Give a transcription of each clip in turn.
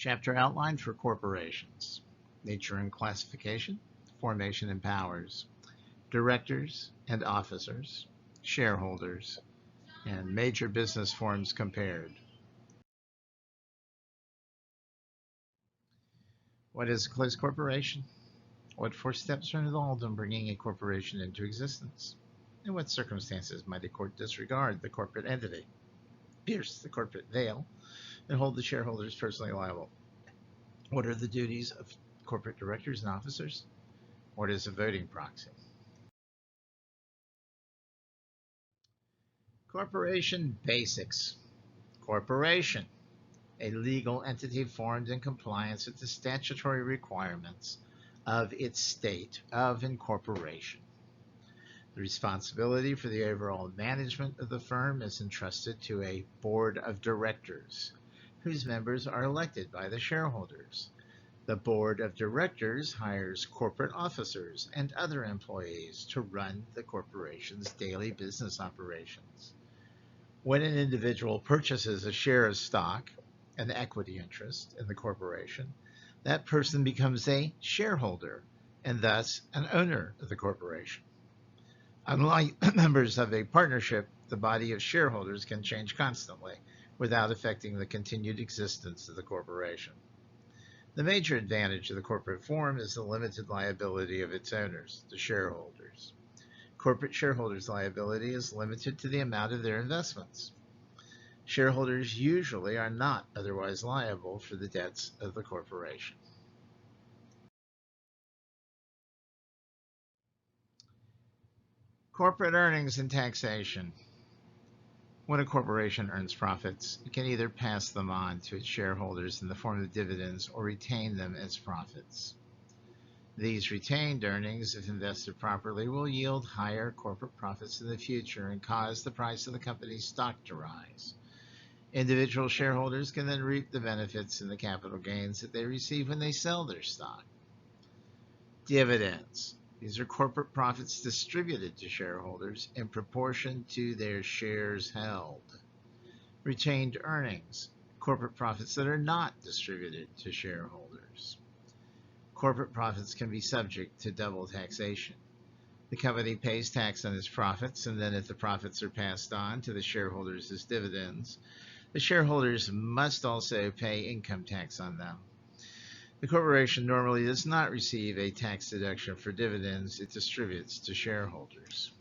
Chapter outline for corporations: nature and classification, formation and powers, directors and officers, shareholders, and major business forms compared. What is a closed corporation? What 4 steps are involved in bringing a corporation into existence? In what circumstances might a court disregard the corporate entity, pierce the corporate veil, and hold the shareholders personally liable? What are the duties of corporate directors and officers? What is a voting proxy? Corporation basics. Corporation: a legal entity formed in compliance with the statutory requirements of its state of incorporation. The responsibility for the overall management of the firm is entrusted to a board of directors, whose members are elected by the shareholders. The board of directors hires corporate officers and other employees to run the corporation's daily business operations. When an individual purchases a share of stock, an equity interest in the corporation, that person becomes a shareholder and thus an owner of the corporation. Unlike members of a partnership, the body of shareholders can change constantly without affecting the continued existence of the corporation. The major advantage of the corporate form is the limited liability of its owners, the shareholders. Corporate shareholders' liability is limited to the amount of their investments. Shareholders usually are not otherwise liable for the debts of the corporation. Corporate earnings and taxation. When a corporation earns profits, it can either pass them on to its shareholders in the form of dividends or retain them as profits. These retained earnings, if invested properly, will yield higher corporate profits in the future and cause the price of the company's stock to rise. Individual shareholders can then reap the benefits and the capital gains that they receive when they sell their stock. Dividends. These are corporate profits distributed to shareholders in proportion to their shares held. Retained earnings. Corporate profits that are not distributed to shareholders. Corporate profits can be subject to double taxation. The company pays tax on its profits, and then if the profits are passed on to the shareholders as dividends, the shareholders must also pay income tax on them. The corporation normally does not receive a tax deduction for dividends it distributes to shareholders.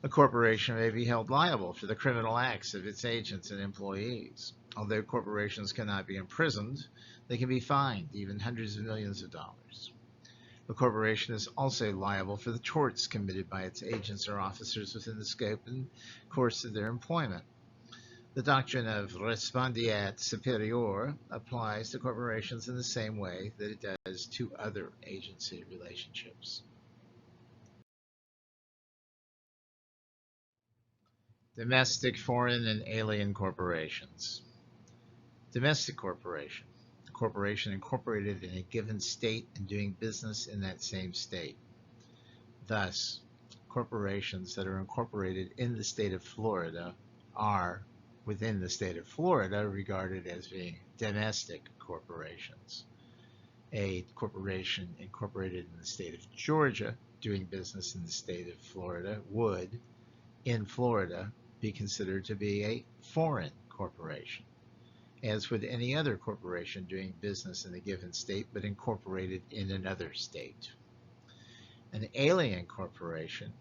A corporation may be held liable for the criminal acts of its agents and employees. Although corporations cannot be imprisoned, they can be fined, even hundreds of millions of dollars. A corporation is also liable for the torts committed by its agents or officers within the scope and course of their employment. The doctrine of respondeat superior applies to corporations in the same way that it does to other agency relationships. Domestic, foreign, and alien corporations. Domestic corporation: a corporation incorporated in a given state and doing business in that same state. Thus, corporations that are incorporated in the state of Florida are, within the state of Florida, regarded as being domestic corporations. A corporation incorporated in the state of Georgia doing business in the state of Florida would, in Florida, be considered to be a foreign corporation, as would any other corporation doing business in a given state but incorporated in another state. An alien corporation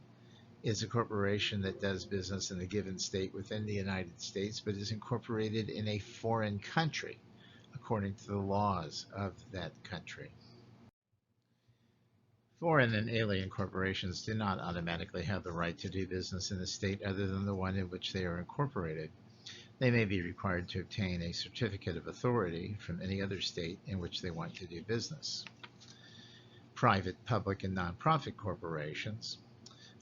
is a corporation that does business in a given state within the United States but is incorporated in a foreign country according to the laws of that country. Foreign and alien corporations do not automatically have the right to do business in a state other than the one in which they are incorporated. They may be required to obtain a certificate of authority from any other state in which they want to do business. Private, public, and nonprofit corporations.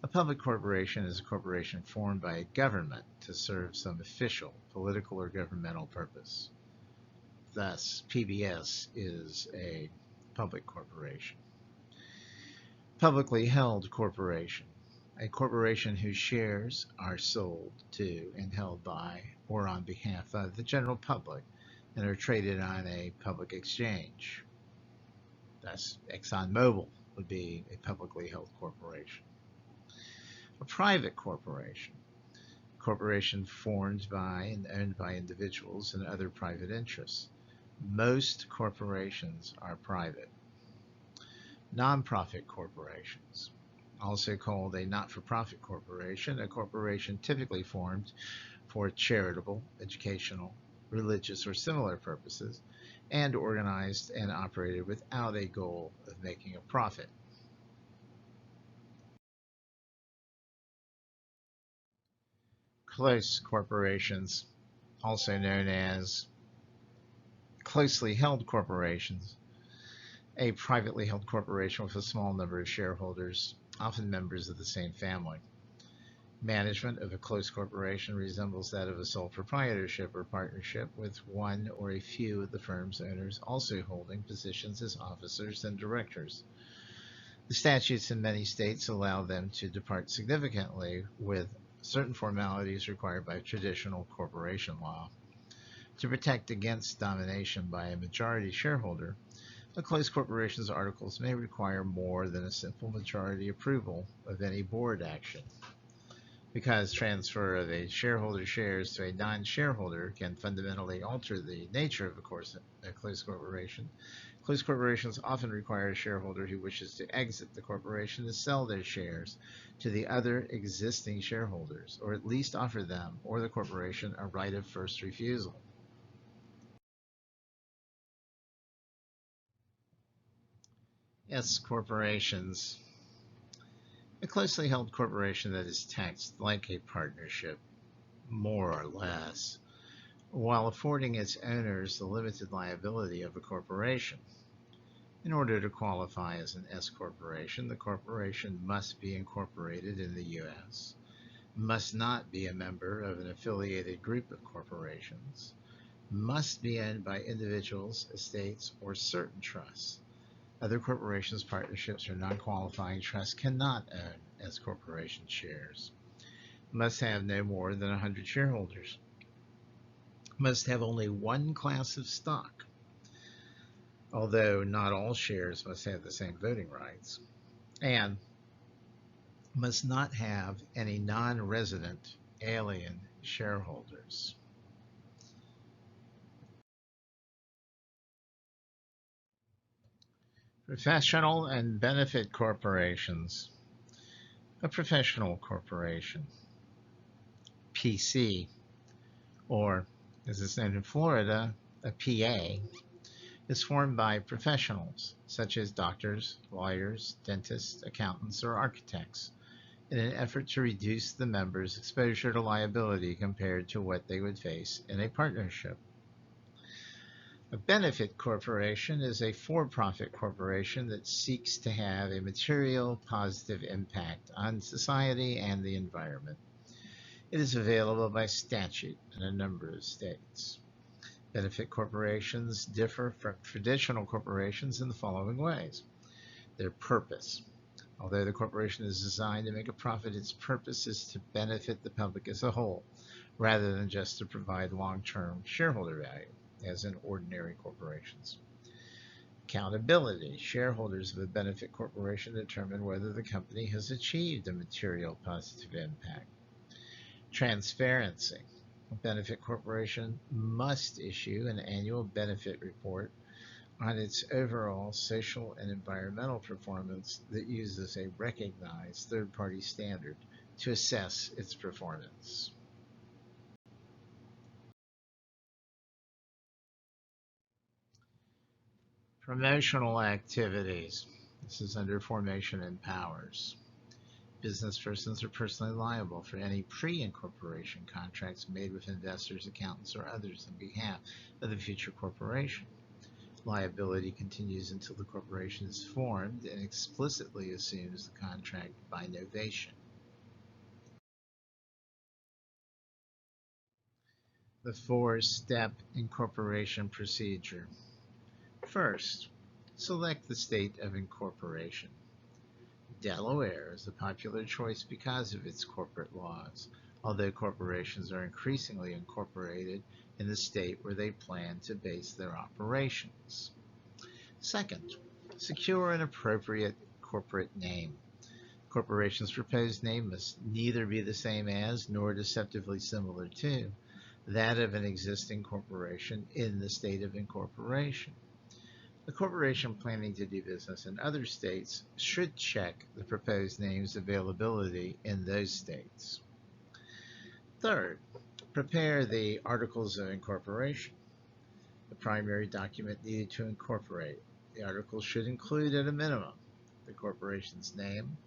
A public corporation is a corporation formed by a government to serve some official, political, or governmental purpose. Thus, PBS is a public corporation. Publicly held corporation: a corporation whose shares are sold to and held by or on behalf of the general public and are traded on a public exchange. Thus, ExxonMobil would be a publicly held corporation. A private corporation, a corporation formed by and owned by individuals and other private interests. Most corporations are private. Nonprofit corporations, also called a not-for-profit corporation, a corporation typically formed for charitable, educational, religious, or similar purposes, and organized and operated without a goal of making a profit. Close corporations, also known as closely held corporations, a privately held corporation with a small number of shareholders, often members of the same family. Management of a close corporation resembles that of a sole proprietorship or partnership, with one or a few of the firm's owners also holding positions as officers and directors. The statutes in many states allow them to depart significantly with certain formalities required by traditional corporation law. To protect against domination by a majority shareholder, a closed corporation's articles may require more than a simple majority approval of any board action. Because transfer of a shareholder's shares to a non-shareholder can fundamentally alter the nature of a closed corporation, closed corporations often require a shareholder who wishes to exit the corporation to sell their shares to the other existing shareholders, or at least offer them or the corporation a right of first refusal. S corporations. A closely held corporation that is taxed like a partnership, more or less, while affording its owners the limited liability of a corporation. In order to qualify as an S corporation, the corporation must be incorporated in the U.S., must not be a member of an affiliated group of corporations, must be owned by individuals, estates, or certain trusts. Other corporations, partnerships, or non-qualifying trusts cannot own S corporation shares. Must have no more than 100 shareholders. Must have only one class of stock, although not all shares must have the same voting rights, and must not have any non-resident alien shareholders. Professional and benefit corporations. A professional corporation, PC, or as it's known in Florida, a PA, is formed by professionals such as doctors, lawyers, dentists, accountants, or architects in an effort to reduce the members' exposure to liability compared to what they would face in a partnership. A benefit corporation is a for-profit corporation that seeks to have a material positive impact on society and the environment. It is available by statute in a number of states. Benefit corporations differ from traditional corporations in the following ways. Their purpose. Although the corporation is designed to make a profit, its purpose is to benefit the public as a whole, rather than just to provide long-term shareholder value, as in ordinary corporations. Accountability. Shareholders of a benefit corporation determine whether the company has achieved a material positive impact. Transparency. A benefit corporation must issue an annual benefit report on its overall social and environmental performance that uses a recognized third-party standard to assess its performance. Promotional activities. This is under formation and powers. Business persons are personally liable for any pre-incorporation contracts made with investors, accountants, or others on behalf of the future corporation. Liability continues until the corporation is formed and explicitly assumes the contract by novation. The four-step incorporation procedure. First, select the state of incorporation. Delaware is a popular choice because of its corporate laws. although corporations are increasingly incorporated in the state where they plan to base their operations. Second, secure an appropriate corporate name. Corporation's proposed name must neither be the same as nor deceptively similar to that of an existing corporation in the state of incorporation. A corporation planning to do business in other states should check the proposed name's availability in those states. Third, prepare the Articles of Incorporation, the primary document needed to incorporate. The articles should include, at a minimum, the corporation's name,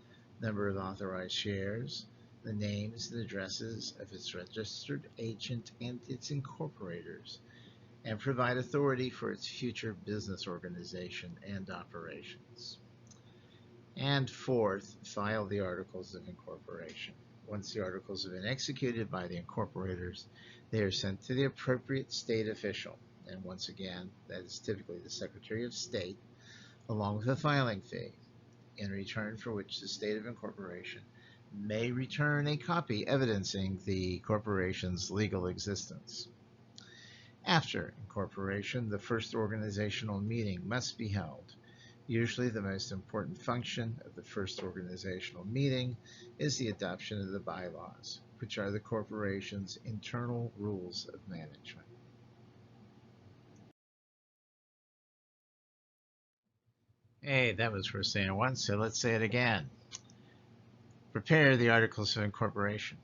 number of authorized shares, the names and addresses of its registered agent and its incorporators, and provide authority for its future business organization and operations. And fourth, file the Articles of Incorporation. Once the articles have been executed by the incorporators, they are sent to the appropriate state official, and once again, that is typically the Secretary of State, along with a filing fee, in return for which the state of incorporation may return a copy evidencing the corporation's legal existence. After incorporation, the first organizational meeting must be held. Usually the most important function of the first organizational meeting is the adoption of the bylaws, which are the corporation's internal rules of management. Hey, that was worth saying once, so let's say it again. Prepare the Articles of Incorporation.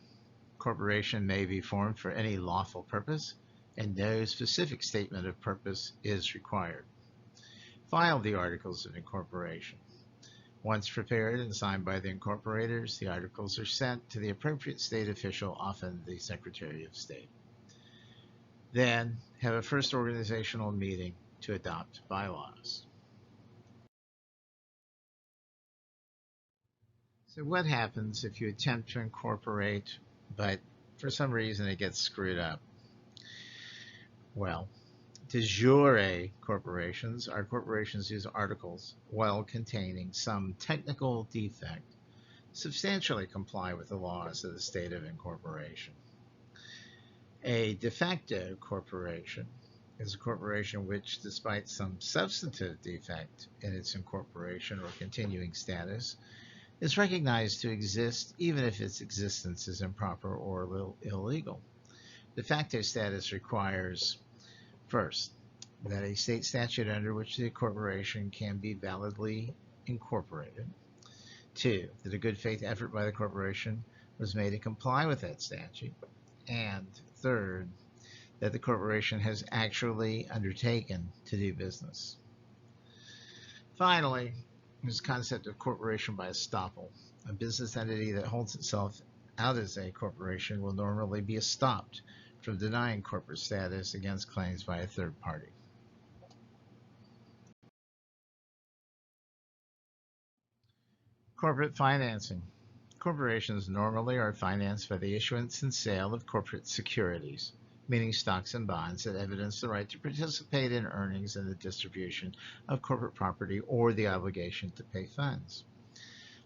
Corporation may be formed for any lawful purpose, and no specific statement of purpose is required. File the Articles of Incorporation. Once prepared and signed by the incorporators, the articles are sent to the appropriate state official, often the Secretary of State. Then, have a first organizational meeting to adopt bylaws. So what happens if you attempt to incorporate, but for some reason it gets screwed up? Well, de jure corporations are corporations whose articles, while containing some technical defect, substantially comply with the laws of the state of incorporation. A de facto corporation is a corporation which, despite some substantive defect in its incorporation or continuing status, is recognized to exist even if its existence is improper or illegal. De facto status requires, first, that a state statute under which the corporation can be validly incorporated. Two, that a good faith effort by the corporation was made to comply with that statute. And third, that the corporation has actually undertaken to do business. Finally, there's the concept of corporation by estoppel. A business entity that holds itself out as a corporation will normally be estopped from denying corporate status against claims by a third party. Corporate financing. Corporations normally are financed by the issuance and sale of corporate securities, meaning stocks and bonds that evidence the right to participate in earnings and the distribution of corporate property or the obligation to pay funds.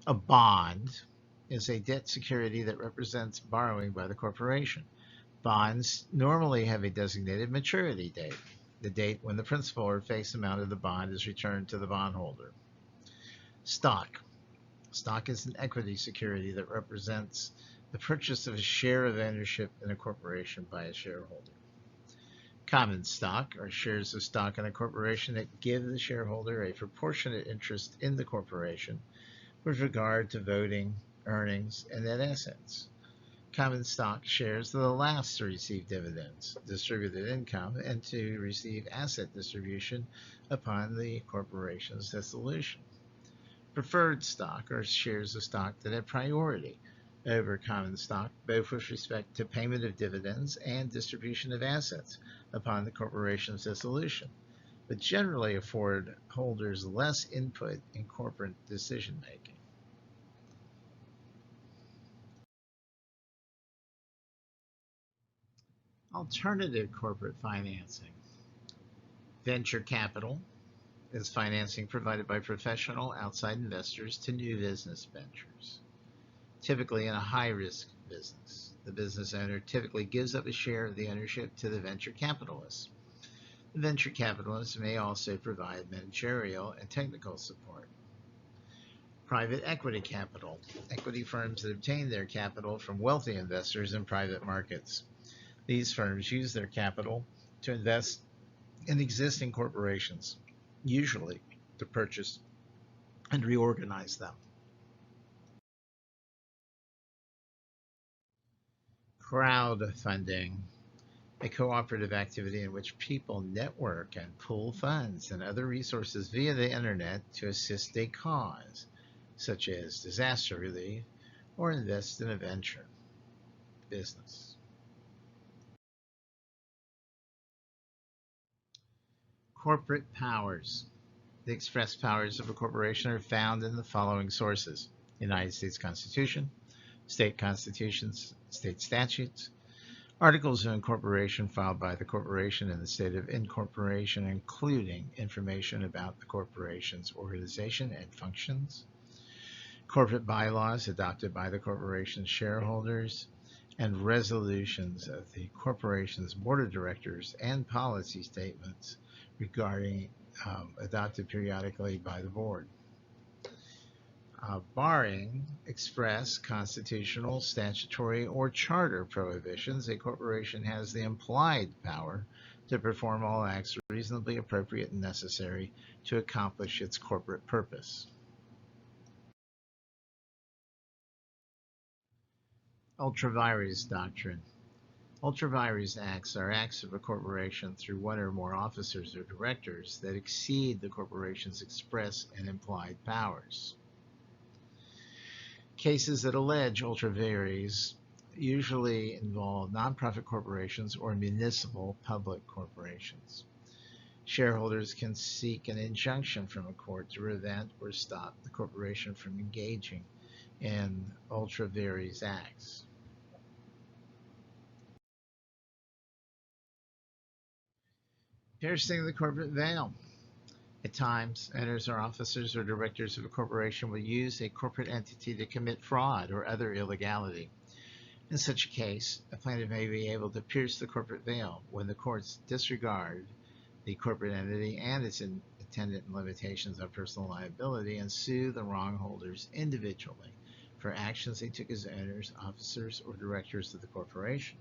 A bond is a debt security that represents borrowing by the corporation. Bonds normally have a designated maturity date, the date when the principal or face amount of the bond is returned to the bondholder. Stock. Stock is an equity security that represents the purchase of a share of ownership in a corporation by a shareholder. Common stock are shares of stock in a corporation that give the shareholder a proportionate interest in the corporation with regard to voting, earnings, and net assets. Common stock shares are the last to receive dividends, distributed income, and to receive asset distribution upon the corporation's dissolution. Preferred stock are shares of stock that have priority over common stock, both with respect to payment of dividends and distribution of assets upon the corporation's dissolution, but generally afford holders less input in corporate decision-making. Alternative corporate financing. Venture capital is financing provided by professional outside investors to new business ventures, typically in a high-risk business. The business owner typically gives up a share of the ownership to the venture capitalist. The venture capitalist may also provide managerial and technical support. Private equity capital. Equity firms that obtain their capital from wealthy investors in private markets. These firms use their capital to invest in existing corporations, usually to purchase and reorganize them. Crowdfunding, a cooperative activity in which people network and pool funds and other resources via the internet to assist a cause, such as disaster relief, or invest in a venture business. Corporate powers. The express powers of a corporation are found in the following sources: United States Constitution, state constitutions, state statutes, articles of incorporation filed by the corporation in the state of incorporation, including information about the corporation's organization and functions, corporate bylaws adopted by the corporation's shareholders, and resolutions of the corporation's board of directors and policy statements regarding adopted periodically by the board. Barring express constitutional, statutory, or charter prohibitions, a corporation has the implied power to perform all acts reasonably appropriate and necessary to accomplish its corporate purpose. Ultra vires doctrine. Ultra vires acts are acts of a corporation through one or more officers or directors that exceed the corporation's express and implied powers. Cases that allege ultra vires usually involve nonprofit corporations or municipal public corporations. Shareholders can seek an injunction from a court to prevent or stop the corporation from engaging in ultra vires acts. Piercing the corporate veil. At times, owners or officers or directors of a corporation will use a corporate entity to commit fraud or other illegality. In such a case, a plaintiff may be able to pierce the corporate veil when the courts disregard the corporate entity and its attendant limitations on personal liability and sue the wrongholders individually for actions they took as owners, officers, or directors of the corporation.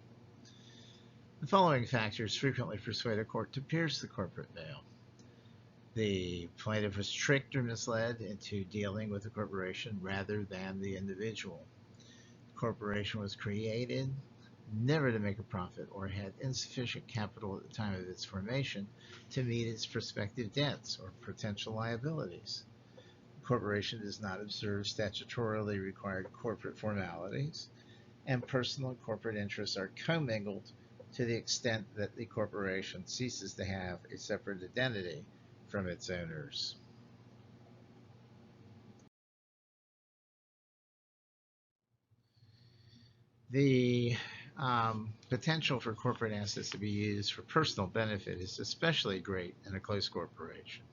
The following factors frequently persuade a court to pierce the corporate veil. The plaintiff was tricked or misled into dealing with the corporation rather than the individual. The corporation was created never to make a profit or had insufficient capital at the time of its formation to meet its prospective debts or potential liabilities. The corporation does not observe statutorily required corporate formalities, and personal and corporate interests are commingled to the extent that the corporation ceases to have a separate identity from its owners. The potential for corporate assets to be used for personal benefit is especially great in a close corporation.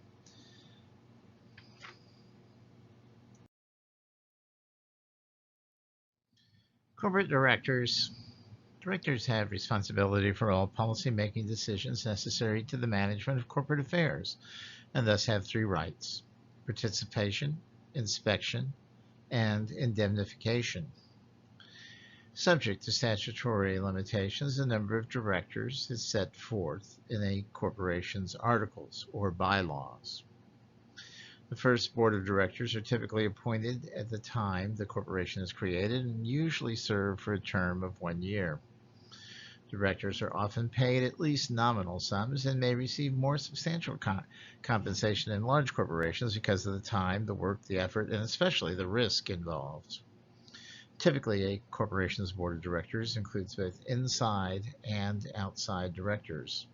Corporate directors. Directors have responsibility for all policy-making decisions necessary to the management of corporate affairs, and thus have three rights: participation, inspection, and indemnification. Subject to statutory limitations, the number of directors is set forth in a corporation's articles or bylaws. The first board of directors are typically appointed at the time the corporation is created and usually serve for a term of 1 year. Directors are often paid at least nominal sums and may receive more substantial compensation in large corporations because of the time, the work, the effort, and especially the risk involved. Typically, a corporation's board of directors includes both inside and outside directors.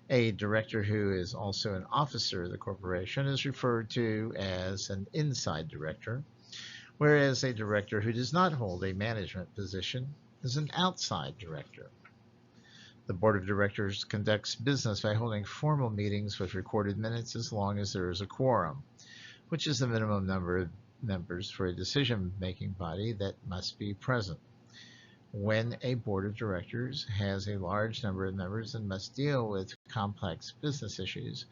A director who is also an officer of the corporation is referred to as an inside director, whereas a director who does not hold a management position is an outside director. The board of directors conducts business by holding formal meetings with recorded minutes as long as there is a quorum, which is the minimum number of members for a decision-making body that must be present. When a board of directors has a large number of members and must deal with complex business issues,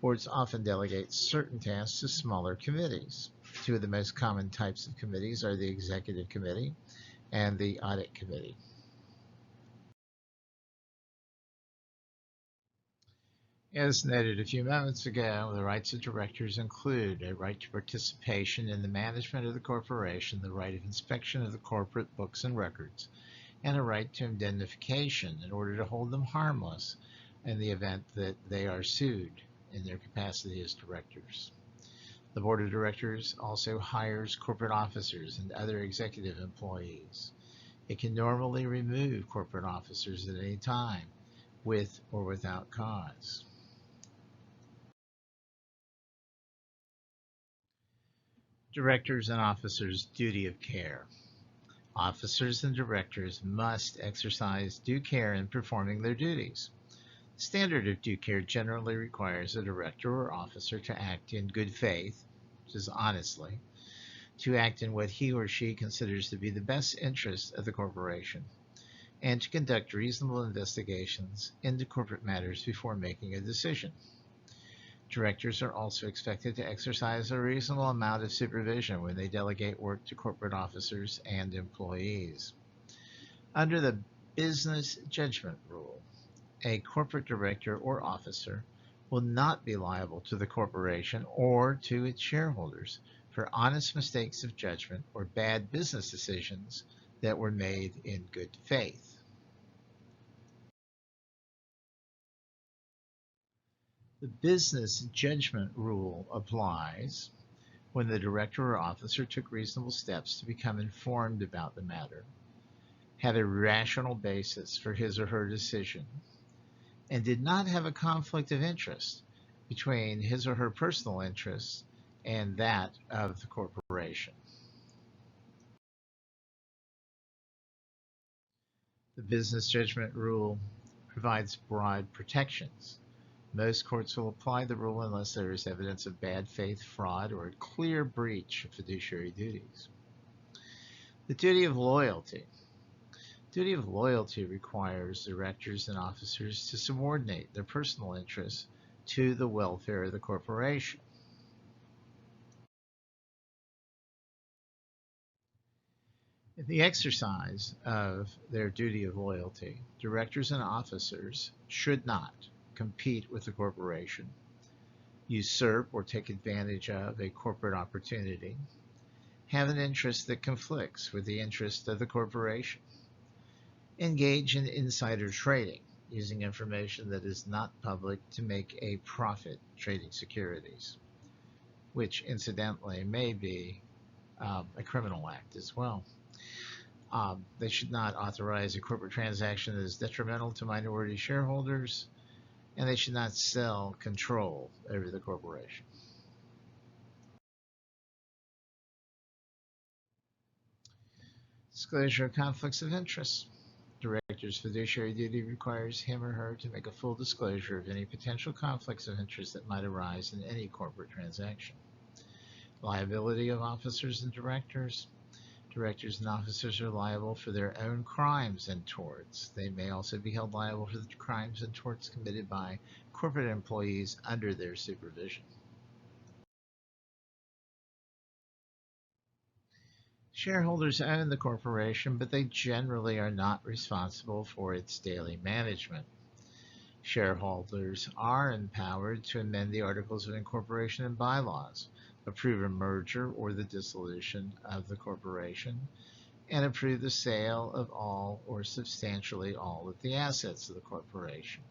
boards often delegate certain tasks to smaller committees. Two of the most common types of committees are the Executive Committee and the Audit Committee. As noted a few moments ago, the rights of directors include a right to participation in the management of the corporation, the right of inspection of the corporate books and records, and a right to indemnification in order to hold them harmless in the event that they are sued in their capacity as directors. The board of directors also hires corporate officers and other executive employees. It can normally remove corporate officers at any time, with or without cause. Directors and officers' duty of care. Officers and directors must exercise due care in performing their duties. The standard of due care generally requires a director or officer to act in good faith, which is honestly, to act in what he or she considers to be the best interest of the corporation, and to conduct reasonable investigations into corporate matters before making a decision. Directors are also expected to exercise a reasonable amount of supervision when they delegate work to corporate officers and employees. Under the business judgment rule, a corporate director or officer will not be liable to the corporation or to its shareholders for honest mistakes of judgment or bad business decisions that were made in good faith. The business judgment rule applies when the director or officer took reasonable steps to become informed about the matter, had a rational basis for his or her decision, and did not have a conflict of interest between his or her personal interests and that of the corporation. The business judgment rule provides broad protections. Most courts will apply the rule unless there is evidence of bad faith, fraud, or a clear breach of fiduciary duties. The duty of loyalty. Duty of loyalty requires directors and officers to subordinate their personal interests to the welfare of the corporation. In the exercise of their duty of loyalty, directors and officers should not compete with the corporation, usurp or take advantage of a corporate opportunity, have an interest that conflicts with the interest of the corporation, engage in insider trading, using information that is not public to make a profit trading securities, which incidentally may be a criminal act as well. They should not authorize a corporate transaction that is detrimental to minority shareholders, and they should not sell control over the corporation. Disclosure of conflicts of interest. Director's fiduciary duty requires him or her to make a full disclosure of any potential conflicts of interest that might arise in any corporate transaction. Liability of officers and directors. Directors and officers are liable for their own crimes and torts. They may also be held liable for the crimes and torts committed by corporate employees under their supervision. Shareholders own the corporation, but they generally are not responsible for its daily management. Shareholders are empowered to amend the articles of incorporation and bylaws, approve a merger or the dissolution of the corporation, and approve the sale of all or substantially all of the assets of the corporation.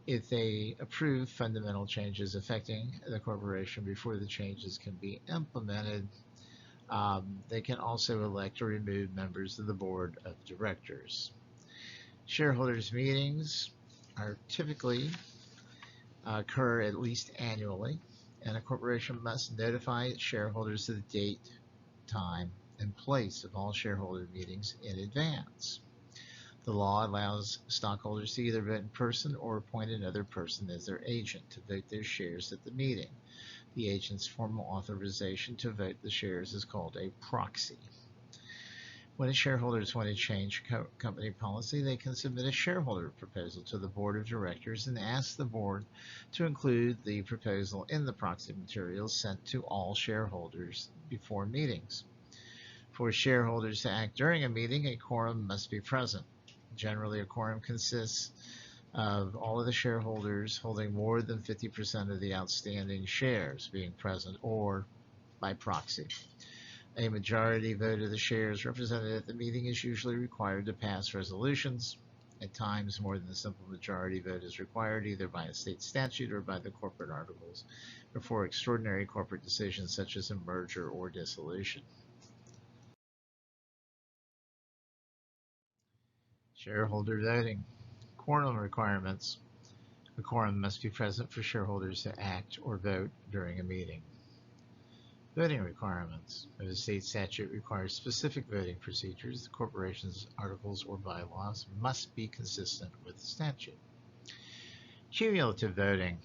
If they approve fundamental changes affecting the corporation before the changes can be implemented, they can also elect or remove members of the board of directors. Shareholders' meetings are typically occur at least annually, and a corporation must notify its shareholders of the date, time, and place of all shareholder meetings in advance. The law allows stockholders to either vote in person or appoint another person as their agent to vote their shares at the meeting. The agent's formal authorization to vote the shares is called a proxy. When shareholders want to change company policy, they can submit a shareholder proposal to the board of directors and ask the board to include the proposal in the proxy materials sent to all shareholders before meetings. For shareholders to act during a meeting, a quorum must be present. Generally, a quorum consists of all of the shareholders holding more than 50% of the outstanding shares being present or by proxy. A majority vote of the shares represented at the meeting is usually required to pass resolutions. At times, more than a simple majority vote is required, either by a state statute or by the corporate articles, or for extraordinary corporate decisions such as a merger or dissolution. Shareholder voting. Quorum requirements. A quorum must be present for shareholders to act or vote during a meeting. Voting requirements. If a state statute requires specific voting procedures, the corporation's articles or bylaws must be consistent with the statute. Cumulative voting.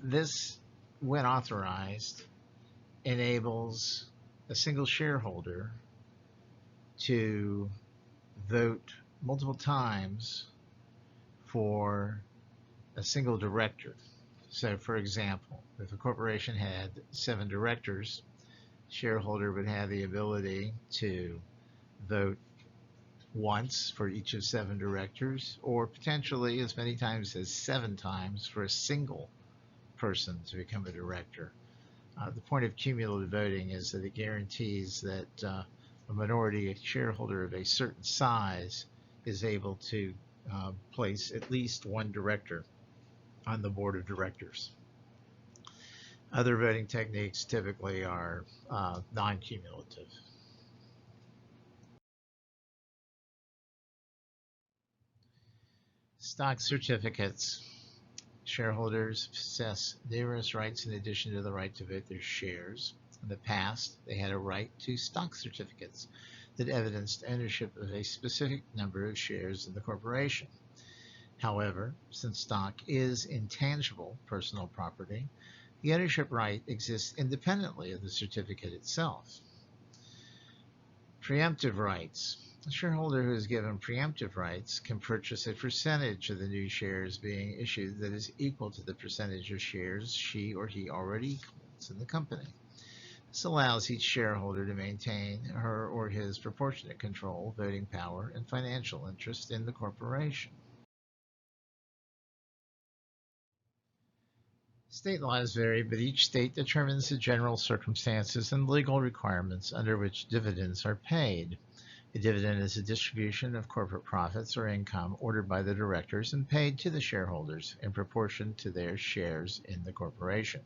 This, when authorized, enables a single shareholder to vote multiple times for a single director. So, for example, if a corporation had 7 directors, shareholder would have the ability to vote once for each of 7 directors, or potentially as many times as 7 times for a single person to become a director. The point of cumulative voting is that it guarantees that a minority shareholder of a certain size is able to place at least one director on the board of directors. Other voting techniques typically are non-cumulative. Stock certificates. Shareholders possess numerous rights in addition to the right to vote their shares. In the past, they had a right to stock certificates that evidenced ownership of a specific number of shares in the corporation. However, since stock is intangible personal property, the ownership right exists independently of the certificate itself. Preemptive rights. A shareholder who is given preemptive rights can purchase a percentage of the new shares being issued that is equal to the percentage of shares she or he already holds in the company. This allows each shareholder to maintain her or his proportionate control, voting power, and financial interest in the corporation. State laws vary, but each state determines the general circumstances and legal requirements under which dividends are paid. A dividend is a distribution of corporate profits or income ordered by the directors and paid to the shareholders in proportion to their shares in the corporation.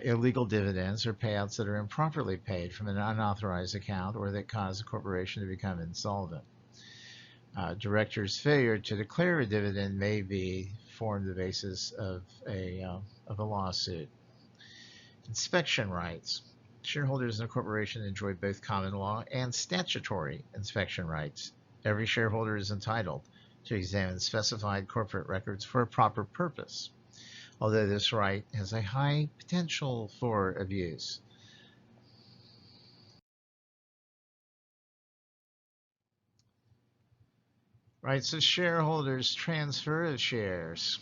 Illegal dividends are payouts that are improperly paid from an unauthorized account or that cause a corporation to become insolvent. Directors' failure to declare a dividend may form the basis of a lawsuit. Inspection rights. Shareholders in a corporation enjoy both common law and statutory inspection rights. Every shareholder is entitled to examine specified corporate records for a proper purpose, although this right has a high potential for abuse. Rights of shareholders. Transfer of shares.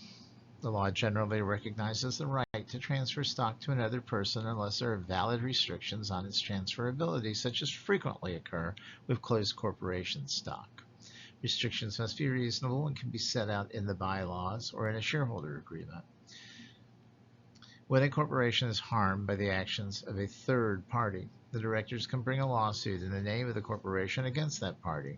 The law generally recognizes the right to transfer stock to another person unless there are valid restrictions on its transferability, such as frequently occur with closed corporation stock. Restrictions must be reasonable and can be set out in the bylaws or in a shareholder agreement. When a corporation is harmed by the actions of a third party, the directors can bring a lawsuit in the name of the corporation against that party.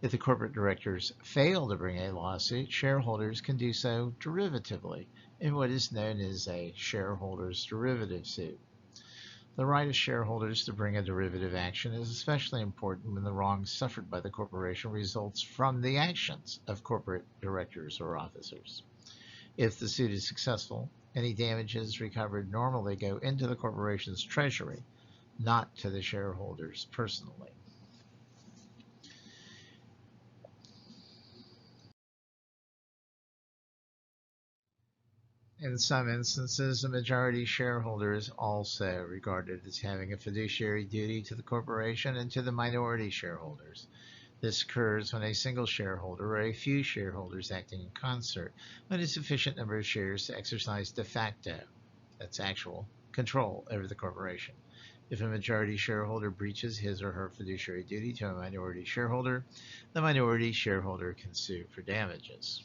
If the corporate directors fail to bring a lawsuit, shareholders can do so derivatively in what is known as a shareholders' derivative suit. The right of shareholders to bring a derivative action is especially important when the wrong suffered by the corporation results from the actions of corporate directors or officers. If the suit is successful, any damages recovered normally go into the corporation's treasury, not to the shareholders personally. In some instances, the majority shareholder is also regarded as having a fiduciary duty to the corporation and to the minority shareholders. This occurs when a single shareholder or a few shareholders acting in concert own a sufficient number of shares to exercise de facto, that's actual, control over the corporation. If a majority shareholder breaches his or her fiduciary duty to a minority shareholder, the minority shareholder can sue for damages.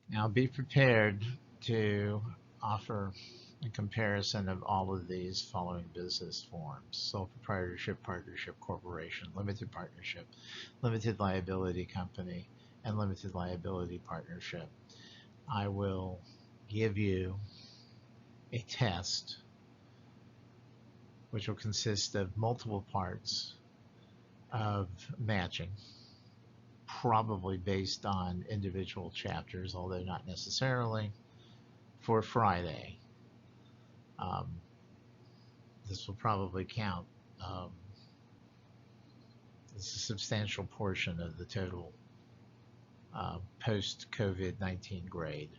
Now be prepared to offer a comparison of all of these following business forms: sole proprietorship, partnership, corporation, limited partnership, limited liability company, and limited liability partnership. I will give you a test which will consist of multiple parts of matching, probably based on individual chapters, although not necessarily, for Friday. Um, this will probably count as a substantial portion of the total post-COVID-19 grade.